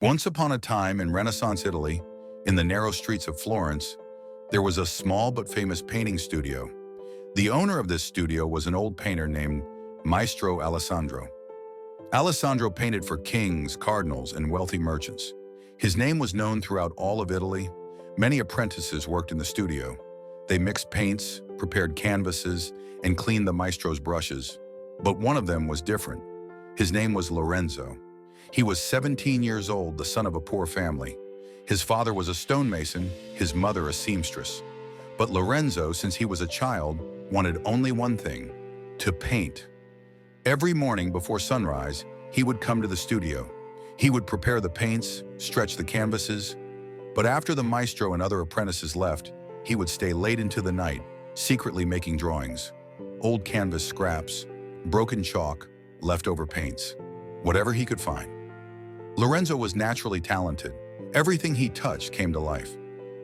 Once upon a time in Renaissance Italy, in the narrow streets of Florence, there was a small but famous painting studio. The owner of this studio was an old painter named Maestro Alessandro. Alessandro painted for kings, cardinals, and wealthy merchants. His name was known throughout all of Italy. Many apprentices worked in the studio. They mixed paints, prepared canvases, and cleaned the maestro's brushes. But one of them was different. His name was Lorenzo. He was 17 years old, the son of a poor family. His father was a stonemason, his mother a seamstress. But Lorenzo, since he was a child, wanted only one thing: to paint. Every morning before sunrise, he would come to the studio. He would prepare the paints, stretch the canvases. But after the maestro and other apprentices left, he would stay late into the night, secretly making drawings. Old canvas scraps, broken chalk, leftover paints, whatever he could find. Lorenzo was naturally talented. Everything he touched came to life.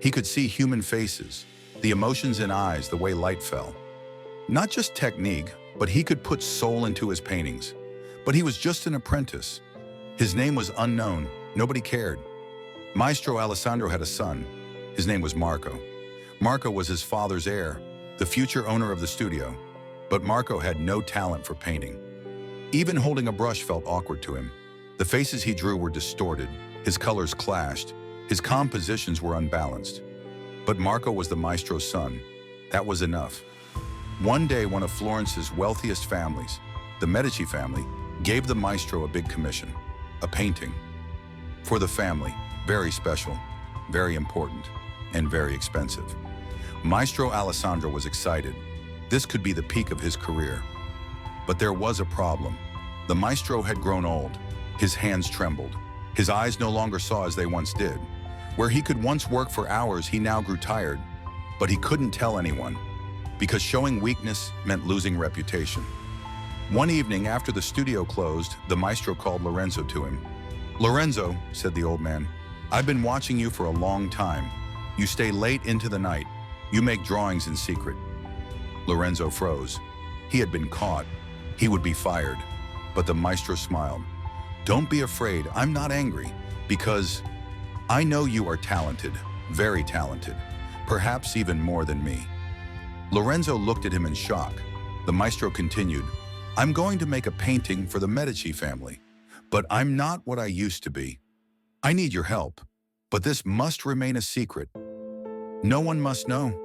He could see human faces, the emotions in eyes, the way light fell. Not just technique, but he could put soul into his paintings. But he was just an apprentice. His name was unknown. Nobody cared. Maestro Alessandro had a son. His name was Marco. Marco was his father's heir, the future owner of the studio. But Marco had no talent for painting. Even holding a brush felt awkward to him. The faces he drew were distorted, his colors clashed, his compositions were unbalanced. But Marco was the maestro's son. That was enough. One day, one of Florence's wealthiest families, the Medici family, gave the maestro a big commission, a painting. For the family, very special, very important, and very expensive. Maestro Alessandro was excited. This could be the peak of his career. But there was a problem. The maestro had grown old. His hands trembled. His eyes no longer saw as they once did. Where he could once work for hours, he now grew tired. But he couldn't tell anyone, because showing weakness meant losing reputation. One evening after the studio closed, the maestro called Lorenzo to him. "Lorenzo," said the old man, "I've been watching you for a long time. You stay late into the night. You make drawings in secret." Lorenzo froze. He had been caught. He would be fired. But the maestro smiled. "Don't be afraid, I'm not angry, because I know you are talented, very talented, perhaps even more than me." Lorenzo looked at him in shock. The maestro continued, "I'm going to make a painting for the Medici family, but I'm not what I used to be. I need your help, but this must remain a secret. No one must know.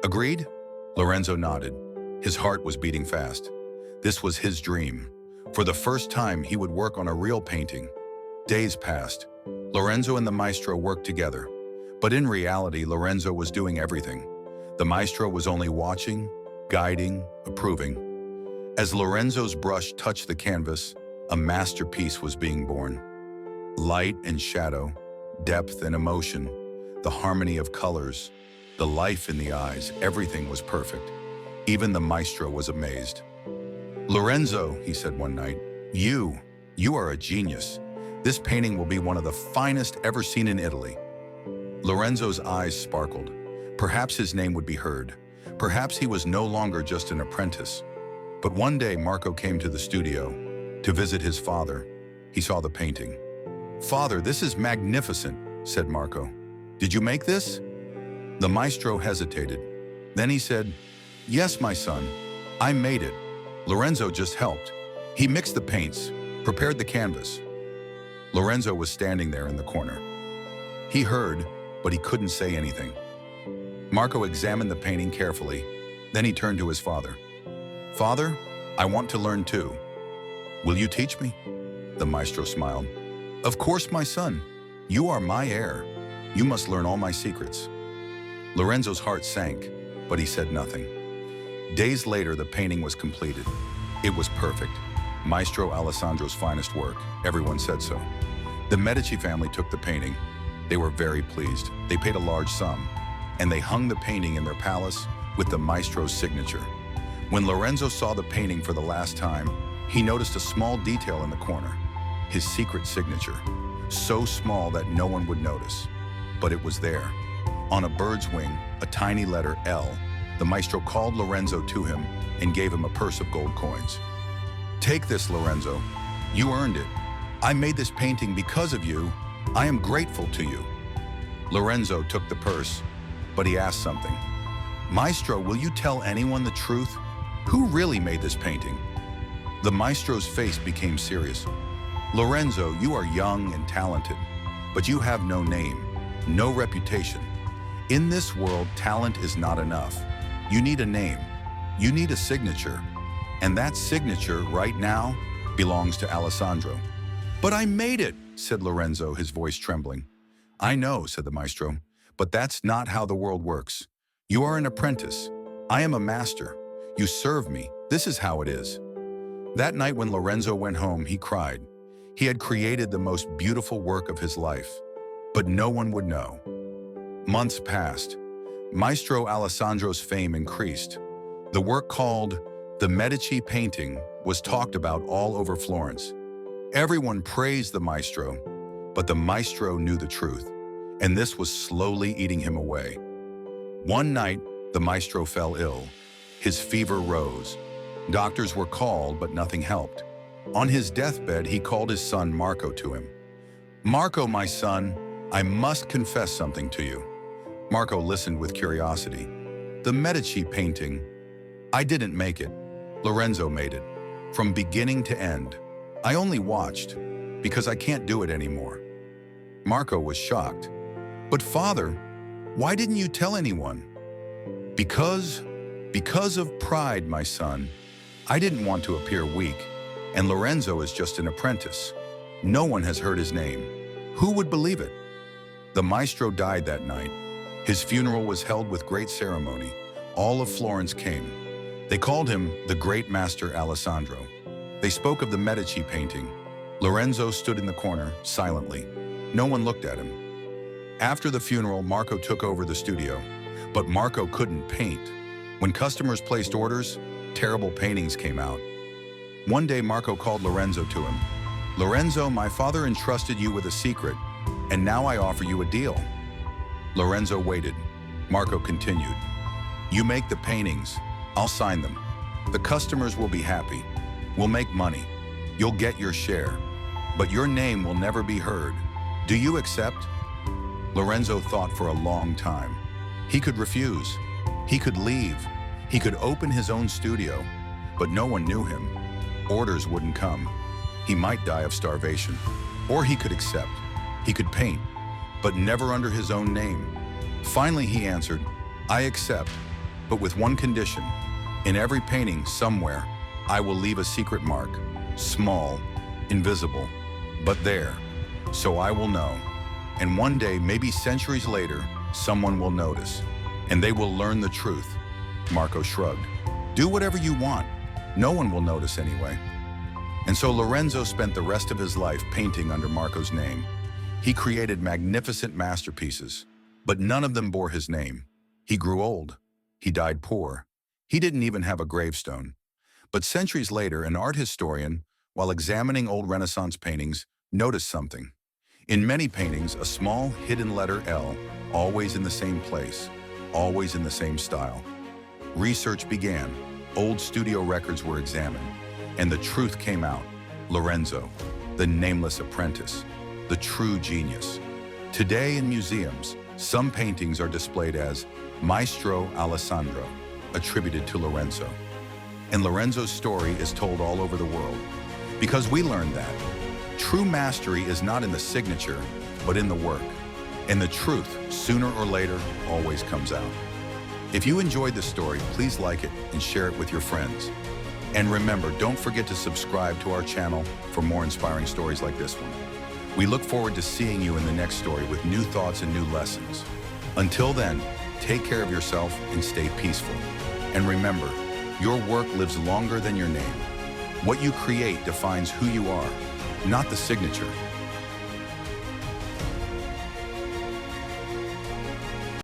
Agreed?" Lorenzo nodded. His heart was beating fast. This was his dream. For the first time, he would work on a real painting. Days passed. Lorenzo and the maestro worked together. But in reality, Lorenzo was doing everything. The maestro was only watching, guiding, approving. As Lorenzo's brush touched the canvas, a masterpiece was being born. Light and shadow, depth and emotion, the harmony of colors, the life in the eyes, everything was perfect. Even the maestro was amazed. "Lorenzo," he said one night, you are a genius. This painting will be one of the finest ever seen in Italy." Lorenzo's eyes sparkled. Perhaps his name would be heard. Perhaps he was no longer just an apprentice. But one day, Marco came to the studio to visit his father. He saw the painting. "Father, this is magnificent," said Marco. "Did you make this?" The maestro hesitated. Then he said, "Yes, my son, I made it. Lorenzo just helped. He mixed the paints, prepared the canvas." Lorenzo was standing there in the corner. He heard, but he couldn't say anything. Marco examined the painting carefully. Then he turned to his father. "Father, I want to learn too. Will you teach me?" The maestro smiled. "Of course, my son. You are my heir. You must learn all my secrets." Lorenzo's heart sank, but he said nothing. Days later, the painting was completed. It was perfect. Maestro Alessandro's finest work. Everyone said so. The Medici family took the painting. They were very pleased. They paid a large sum, and they hung the painting in their palace with the maestro's signature. When Lorenzo saw the painting for the last time, he noticed a small detail in the corner. His secret signature. So small that no one would notice. But it was there. On a bird's wing, a tiny letter L. The maestro called Lorenzo to him and gave him a purse of gold coins. "Take this, Lorenzo. You earned it. I made this painting because of you, I am grateful to you." Lorenzo took the purse, but he asked something. "Maestro, will you tell anyone the truth? Who really made this painting?" The maestro's face became serious. "Lorenzo, you are young and talented, but you have no name, no reputation. In this world, talent is not enough. You need a name. You need a signature. And that signature, right now, belongs to Alessandro." "But I made it," said Lorenzo, his voice trembling. "I know," said the maestro, "but that's not how the world works. You are an apprentice. I am a master. You serve me. This is how it is." That night when Lorenzo went home, he cried. He had created the most beautiful work of his life, but no one would know. Months passed. Maestro Alessandro's fame increased. The work called the Medici painting was talked about all over Florence. Everyone praised the maestro, but the maestro knew the truth, and this was slowly eating him away. One night, the maestro fell ill. His fever rose. Doctors were called, but nothing helped. On his deathbed, he called his son Marco to him. "Marco, my son, I must confess something to you." Marco listened with curiosity. "The Medici painting, I didn't make it. Lorenzo made it. From beginning to end. I only watched, because I can't do it anymore." Marco was shocked. "But father, why didn't you tell anyone?" Because of pride, my son. I didn't want to appear weak, and Lorenzo is just an apprentice. No one has heard his name. Who would believe it?" The maestro died that night. His funeral was held with great ceremony. All of Florence came. They called him the Great Master Alessandro. They spoke of the Medici painting. Lorenzo stood in the corner, silently. No one looked at him. After the funeral, Marco took over the studio. But Marco couldn't paint. When customers placed orders, terrible paintings came out. One day, Marco called Lorenzo to him. "Lorenzo, my father entrusted you with a secret, and now I offer you a deal." Lorenzo waited. Marco continued. "You make the paintings. I'll sign them. The customers will be happy. We'll make money. You'll get your share. But your name will never be heard. Do you accept?" Lorenzo thought for a long time. He could refuse. He could leave. He could open his own studio. But no one knew him. Orders wouldn't come. He might die of starvation. Or he could accept. He could paint, but never under his own name. Finally, he answered, "I accept, but with one condition. In every painting, somewhere, I will leave a secret mark. Small, invisible, but there. So I will know. And one day, maybe centuries later, someone will notice. And they will learn the truth." Marco shrugged. "Do whatever you want. No one will notice anyway." And so Lorenzo spent the rest of his life painting under Marco's name. He created magnificent masterpieces, but none of them bore his name. He grew old. He died poor. He didn't even have a gravestone. But centuries later, an art historian, while examining old Renaissance paintings, noticed something. In many paintings, a small hidden letter L, always in the same place, always in the same style. Research began. Old studio records were examined, and the truth came out. Lorenzo, the nameless apprentice, the true genius. Today in museums, some paintings are displayed as Maestro Alessandro, attributed to Lorenzo. And Lorenzo's story is told all over the world, because we learned that true mastery is not in the signature, but in the work. And the truth, sooner or later, always comes out. If you enjoyed the story, please like it and share it with your friends. And remember, don't forget to subscribe to our channel for more inspiring stories like this one. We look forward to seeing you in the next story with new thoughts and new lessons. Until then, take care of yourself and stay peaceful. And remember, your work lives longer than your name. What you create defines who you are, not the signature.